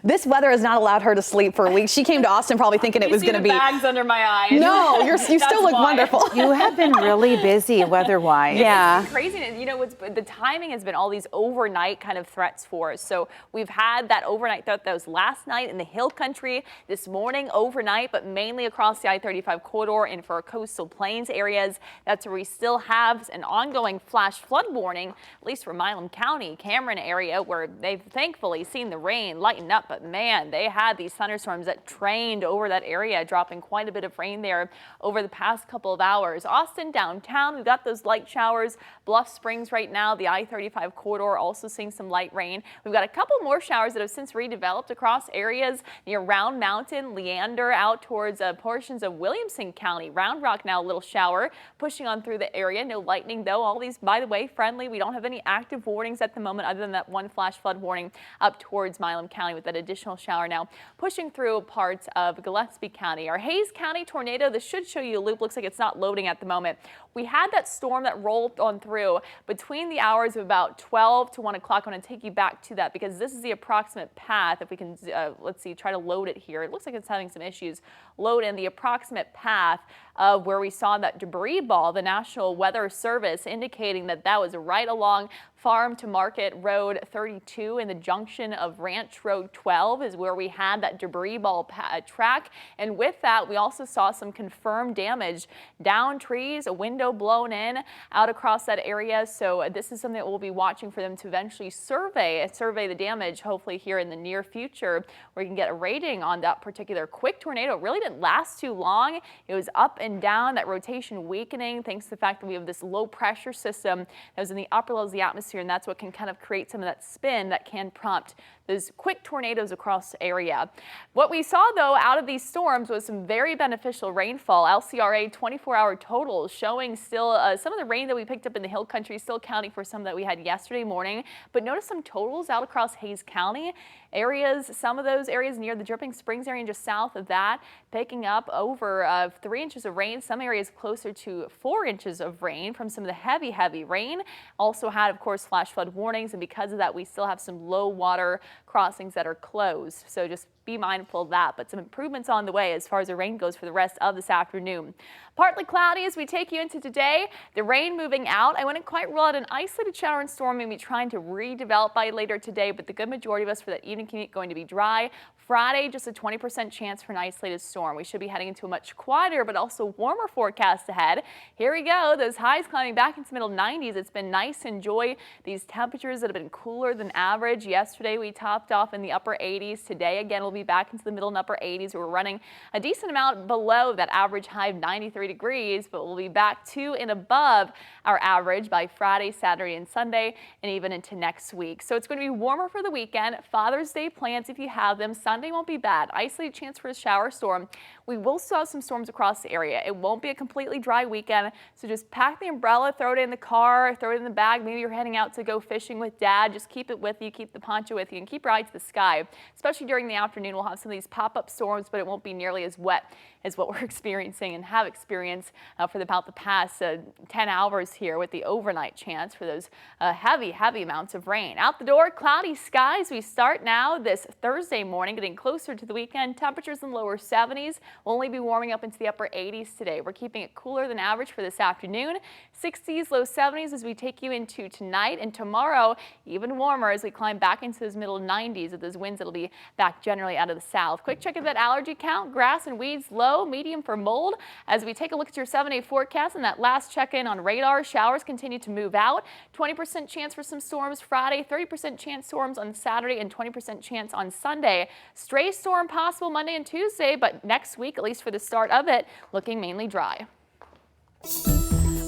This weather has not allowed her to sleep for a week. She came to Austin probably thinking it was going to be bags under my eyes. No, you still look wonderful. You have been really busy weather-wise. It's crazy. You know, the timing has been all these overnight kind of threats for us. So we've had that overnight threat that was last night in the Hill Country, this morning overnight, but mainly across the I-35 corridor and for our coastal plains areas. That's where we still have an ongoing flash flood warning, at least for Milam County, Cameron area, where they've thankfully seen the rain lighten up. But man, they had these thunderstorms that trained over that area, dropping quite a bit of rain there over the past couple of hours. Austin downtown, we've got those light showers. Bluff Springs right now, the I-35 corridor also seeing some light rain. We've got a couple more showers that have since redeveloped across areas near Round Mountain, Leander, out towards portions of Williamson County. Round Rock now a little shower pushing on through the area. No lightning though. All these, by the way, friendly. We don't have any active warnings at the moment other than that one flash flood warning up towards Milam County with that additional shower now pushing through parts of Gillespie County. Our Hayes County tornado, this should show you a loop. Looks like it's not loading at the moment. We had that storm that rolled on through between the hours of about 12 to 1 o'clock. I'm going to take you back to that because this is the approximate path. If we can, let's see, try to load it here. It looks like it's having some issues. Load in the approximate path of where we saw that debris ball. The National Weather Service indicating that that was right along Farm to Market Road 32 in the junction of Ranch Road 12 is where we had that debris ball track. And with that, we also saw some confirmed damage, down trees, a window blown in out across that area. So this is something that we'll be watching for them to eventually survey the damage, hopefully here in the near future, where you can get a rating on that particular quick tornado. It really didn't last too long. It was up and down, that rotation weakening, thanks to the fact that we have this low pressure system that was in the upper levels of the atmosphere, and that's what can kind of create some of that spin that can prompt those quick tornadoes across the area. What we saw though out of these storms was some very beneficial rainfall. LCRA 24-hour totals showing still some of the rain that we picked up in the Hill Country still accounting for some that we had yesterday morning. But notice some totals out across Hayes County areas, some of those areas near the Dripping Springs area and just south of that, picking up over 3 inches of rain. Some areas closer to 4 inches of rain from some of the heavy rain. Also had, of course, flash flood warnings, and because of that, we still have some low water crossings that are closed. So just be mindful of that, but some improvements on the way as far as the rain goes for the rest of this afternoon. Partly cloudy as we take you into today. The rain moving out. I wouldn't quite rule out an isolated shower and storm maybe trying to redevelop by later today, but the good majority of us for that evening commute going to be dry. Friday, just a 20% chance for an isolated storm. We should be heading into a much quieter but also warmer forecast ahead. Here we go. Those highs climbing back into the middle 90s. It's been nice to enjoy these temperatures that have been cooler than average. Yesterday we topped topped off in the upper 80s. Today, again, we'll be back into the middle and upper 80s. We're running a decent amount below that average high of 93 degrees, but we'll be back to and above our average by Friday, Saturday, and Sunday, and even into next week. So it's going to be warmer for the weekend. Father's Day plans, if you have them. Sunday won't be bad. Isolated chance for a shower storm. We will still have some storms across the area. It won't be a completely dry weekend, so just pack the umbrella, throw it in the car, throw it in the bag. Maybe you're heading out to go fishing with Dad. Just keep it with you, keep the poncho with you, and keep your eye to the sky. Especially during the afternoon, we'll have some of these pop-up storms, but it won't be nearly as wet as what we're experiencing and have experienced for about the past 10 hours here, with the overnight chance for those heavy amounts of rain. Out the door, cloudy skies. We start now this Thursday morning, getting closer to the weekend. Temperatures in the lower 70s. We'll only be warming up into the upper 80s today. We're keeping it cooler than average for this afternoon. 60s, low 70s as we take you into tonight, and tomorrow even warmer as we climb back into those middle 90s with those winds that'll be back generally out of the south. Quick check of that allergy count. Grass and weeds low, medium for mold. As we take a look at your 7-day forecast and that last check-in on radar, showers continue to move out. 20% chance for some storms Friday, 30% chance storms on Saturday, and 20% chance on Sunday. Stray storm possible Monday and Tuesday, but next week, at least for the start of it, looking mainly dry.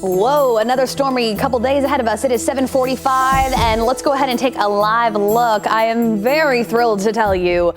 Whoa, another stormy couple days ahead of us. It is 7:45, and let's go ahead and take a live look. I am very thrilled to tell you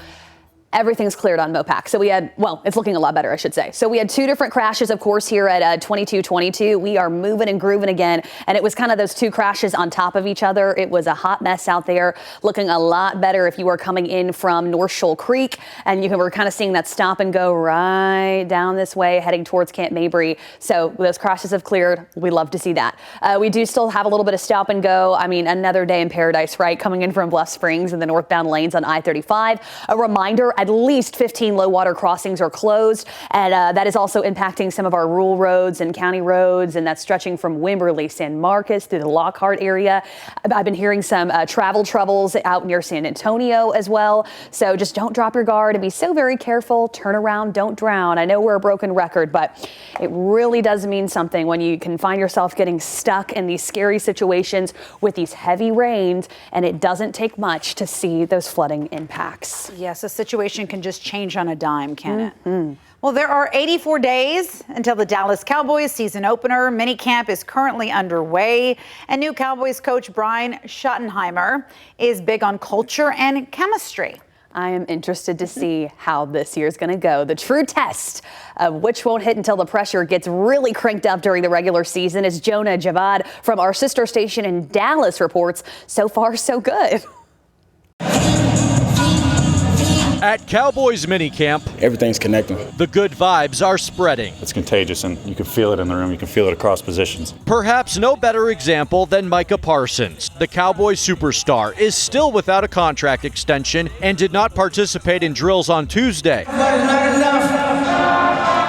everything's cleared on Mopac. So we had, well, it's looking a lot better, I should say. So we had two different crashes, of course, here at 2222. We are moving and grooving again. And it was kind of those two crashes on top of each other. It was a hot mess out there, looking a lot better if you were coming in from North Shoal Creek. And you were kind of seeing that stop and go right down this way, heading towards Camp Mabry. So those crashes have cleared. We love to see that. We do still have a little bit of stop and go. I mean, another day in paradise, right? Coming in from Bluff Springs in the northbound lanes on I-35. A reminder, at least 15 low water crossings are closed, and that is also impacting some of our rural roads and county roads, and that's stretching from Wimberley, San Marcos through the Lockhart area. I've been hearing some travel troubles out near San Antonio as well, so just don't drop your guard and be so very careful. Turn around, don't drown. I know we're a broken record, but it really does mean something when you can find yourself getting stuck in these scary situations with these heavy rains, and it doesn't take much to see those flooding impacts. Yes, the situation can just change on a dime, can it? Well, there are 84 days until the Dallas Cowboys season opener. Minicamp is currently underway, and new Cowboys coach Brian Schottenheimer is big on culture and chemistry. I am interested to see how this year's going to go. The true test of which won't hit until the pressure gets really cranked up during the regular season, as Jonah Javad from our sister station in Dallas reports. So far, so good. At Cowboys minicamp, everything's connecting. The good vibes are spreading. It's contagious, and you can feel it in the room. You can feel it across positions. Perhaps no better example than Micah Parsons. The Cowboys superstar is still without a contract extension and did not participate in drills on Tuesday.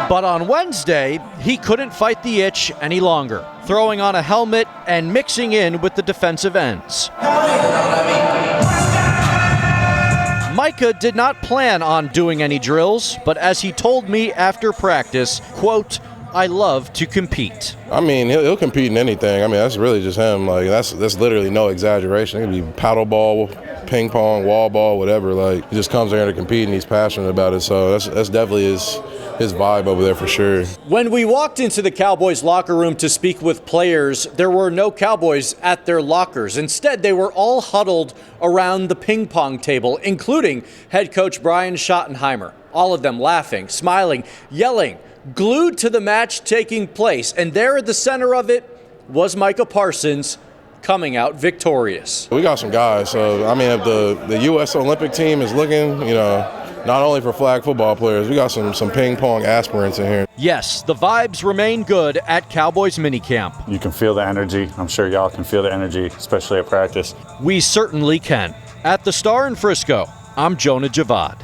But on Wednesday, he couldn't fight the itch any longer, throwing on a helmet and mixing in with the defensive ends. Micah did not plan on doing any drills, but as he told me after practice, quote, "I love to compete." I mean, he'll compete in anything. I mean, that's really just him. Like, that's literally no exaggeration. It could be paddle ball, ping pong, wall ball, whatever. Like, he just comes there to compete, and he's passionate about it. So that's definitely his vibe over there for sure. When we walked into the Cowboys locker room to speak with players, there were no Cowboys at their lockers. Instead, they were all huddled around the ping pong table, including head coach Brian Schottenheimer. All of them laughing, smiling, yelling, glued to the match taking place. And there at the center of it was Micah Parsons, coming out victorious. We got some guys. So, I mean, if the U.S. Olympic team is looking, not only for flag football players, we got some ping pong aspirants in here. Yes, the vibes remain good at Cowboys minicamp. You can feel the energy. I'm sure y'all can feel the energy, especially at practice. We certainly can. At the Star in Frisco, I'm Jonah Javad.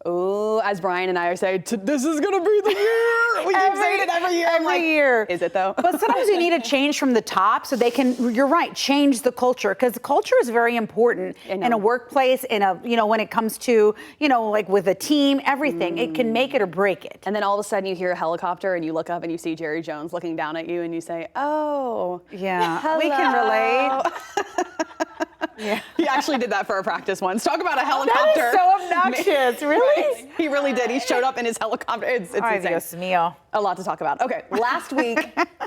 Ooh, as Brian and I say, this is going to be the year. We keep saying it every year. Every year. Is it though? But sometimes you need a change from the top so they can, you're right, change the culture. Because the culture is very important in a workplace, in a, when it comes to, like with a team, everything. It can make it or break it. And then all of a sudden you hear a helicopter and you look up and you see Jerry Jones looking down at you and you say, oh. Yeah, hello. we can relate. Yeah. He actually did that for a practice once. Talk about a helicopter. That is so obnoxious. Really? Right. He really did. He showed up in his helicopter. It's Ay, insane. Dios mío. A lot to talk about. Okay, last week,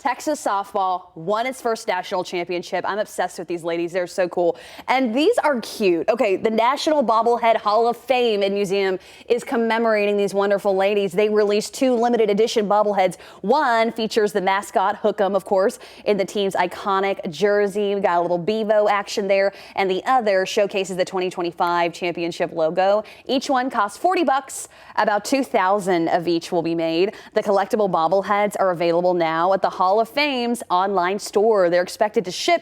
Texas softball won its first national championship. I'm obsessed with these ladies. They're so cool. And these are cute. Okay, the National Bobblehead Hall of Fame and Museum is commemorating these wonderful ladies. They released 2 limited edition bobbleheads. One features the mascot, Hook'em, of course, in the team's iconic jersey. We got a little Bevo action there. And the other showcases the 2025 championship logo. Each one costs $40. About 2,000 of each will be made. The collectible bobbleheads are available now at the Hall of Fame's online store. They're expected to ship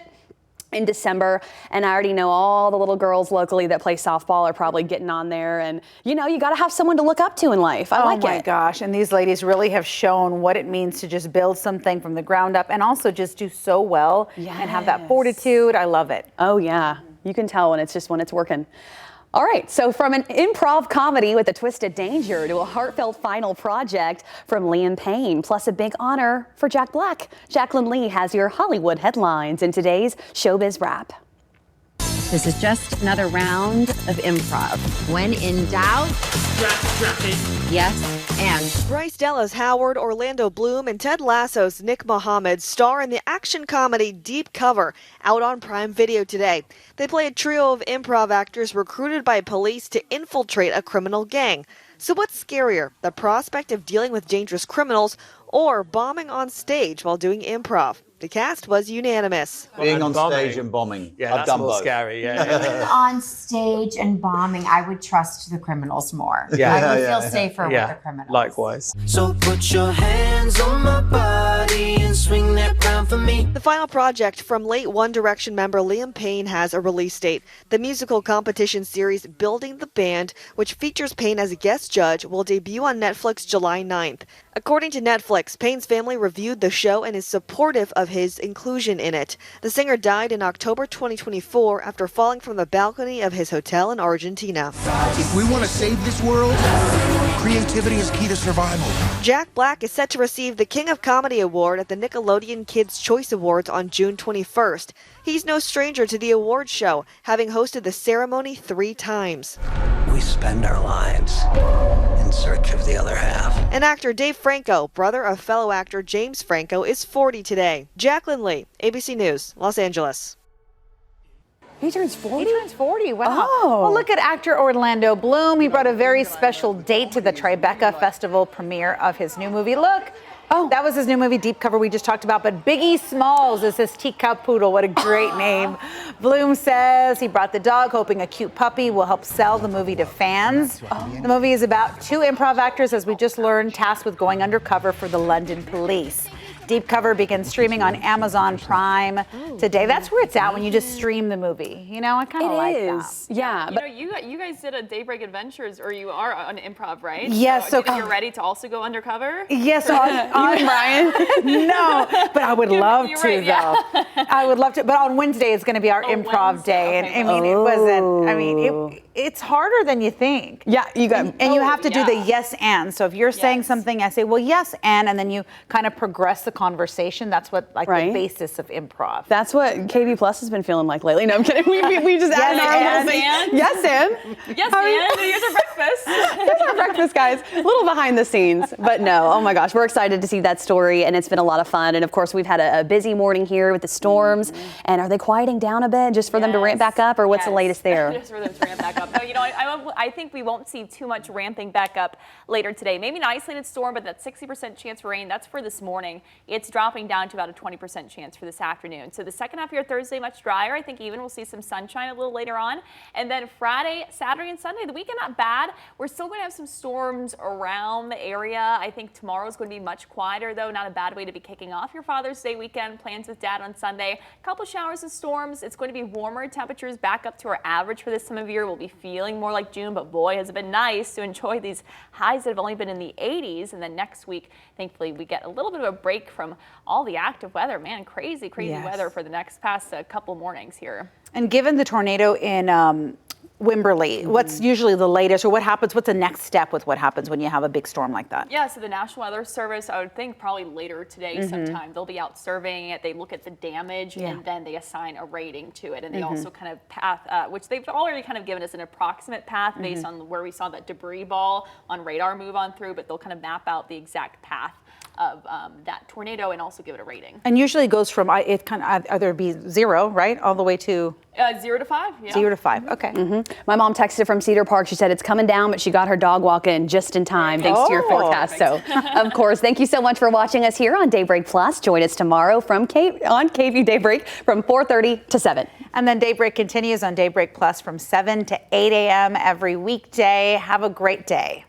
in December, and I already know all the little girls locally that play softball are probably getting on there, and you got to have someone to look up to in life. I like it. Oh my gosh, and these ladies really have shown what it means to just build something from the ground up and also just do so well and have that fortitude. I love it. Oh yeah, you can tell when it's working. All right, so from an improv comedy with a twist of danger to a heartfelt final project from Liam Payne, plus a big honor for Jack Black. Jacqueline Lee has your Hollywood headlines in today's Showbiz Wrap. This is just another round of improv. When in doubt, yes, and. Bryce Della's Howard, Orlando Bloom, and Ted Lasso's Nick Mohammed star in the action comedy Deep Cover, out on Prime Video today. They play a trio of improv actors recruited by police to infiltrate a criminal gang. So what's scarier, the prospect of dealing with dangerous criminals or bombing on stage while doing improv? The cast was unanimous. Being on stage and bombing. Yeah, I've done more both. Scary. Yeah. On stage and bombing, I would trust the criminals more. Yeah. I would feel safer with the criminals. Likewise. So put your hands on my body and swing that round for me. The final project from late One Direction member Liam Payne has a release date. The musical competition series Building the Band, which features Payne as a guest judge, will debut on Netflix July 9th. According to Netflix, Payne's family reviewed the show and is supportive of his inclusion in it. The singer died in October 2024 after falling from the balcony of his hotel in Argentina. If we want to save this world, creativity is key to survival. Jack Black is set to receive the King of Comedy Award at the Nickelodeon Kids' Choice Awards on June 21st. He's no stranger to the award show, having hosted the ceremony 3 times. We spend our lives in search of the other half. And actor Dave Franco, brother of fellow actor James Franco, is 40 today. Jacqueline Lee, ABC News, Los Angeles. He turns 40? He turns 40, wow. Oh. Well, look at actor Orlando Bloom. He brought a very special date to the Tribeca Festival premiere of his new movie. Look, that was his new movie, Deep Cover, we just talked about. But Biggie Smalls is his teacup poodle. What a great name. Bloom says he brought the dog, hoping a cute puppy will help sell the movie to fans. The movie is about 2 improv actors, as we just learned, tasked with going undercover for the London police. Deep Cover begins streaming on Amazon Prime today. That's where it's at when you just stream the movie. I kind of like that. Yeah. But you guys did a Daybreak Adventures, or you are on improv, right? Yes. So you're ready to also go undercover? Yes, on Brian. No, but I would love to, right, yeah. though. I would love to. But on Wednesday, it's going to be our improv day. Okay. And I mean, it wasn't, I mean, it's harder than you think. Yeah, you got. And you have to do the yes and. So if you're saying something, I say, well, yes and then you kind of progress the conversation. That's what the basis of improv. That's what KV Plus has been feeling like lately. No, I'm kidding. We just added our little thing. Yes, and. Yes, and. Here's our breakfast. Here's our breakfast, guys. A little behind the scenes, but no. Oh my gosh, we're excited to see that story, and it's been a lot of fun. And of course, we've had a busy morning here with the storms. And are they quieting down a bit just for them to ramp back up, or what's the latest there? Just for them to ramp back up. No, I think we won't see too much ramping back up later today. Maybe an isolated storm, but that 60% chance for rain, that's for this morning. it's dropping down to about a 20% chance for this afternoon. So the second half of your Thursday, much drier. I think even we'll see some sunshine a little later on. And then Friday, Saturday, and Sunday, the weekend not bad. We're still going to have some storms around the area. I think tomorrow's going to be much quieter, though. Not a bad way to be kicking off your Father's Day weekend. Plans with Dad on Sunday. A couple showers and storms. It's going to be warmer. Temperatures back up to our average for this time of year. We'll be feeling more like June, but boy, has it been nice to enjoy these highs that have only been in the 80s. And then next week, thankfully, we get a little bit of a break from all the active weather. Man, crazy weather for the next past couple mornings here. And given the tornado in Wimberley, what's usually the latest, or what's the next step with what happens when you have a big storm like that? Yeah, so the National Weather Service, I would think probably later today sometime, they'll be out surveying it. They look at the damage and then they assign a rating to it. And they also kind of path, which they've already kind of given us an approximate path based on where we saw that debris ball on radar move on through, but they'll kind of map out the exact path of that tornado and also give it a rating. And usually it goes from it kind of either be 0, right, all the way to 0 to 5. Yeah. 0 to 5. Okay. My mom texted from Cedar Park. She said it's coming down, but she got her dog walk in just in time, thanks to your forecast. So, of course, thank you so much for watching us here on Daybreak Plus. Join us tomorrow on KVUE Daybreak from 4:30 to 7. And then Daybreak continues on Daybreak Plus from 7 to 8 a.m. every weekday. Have a great day.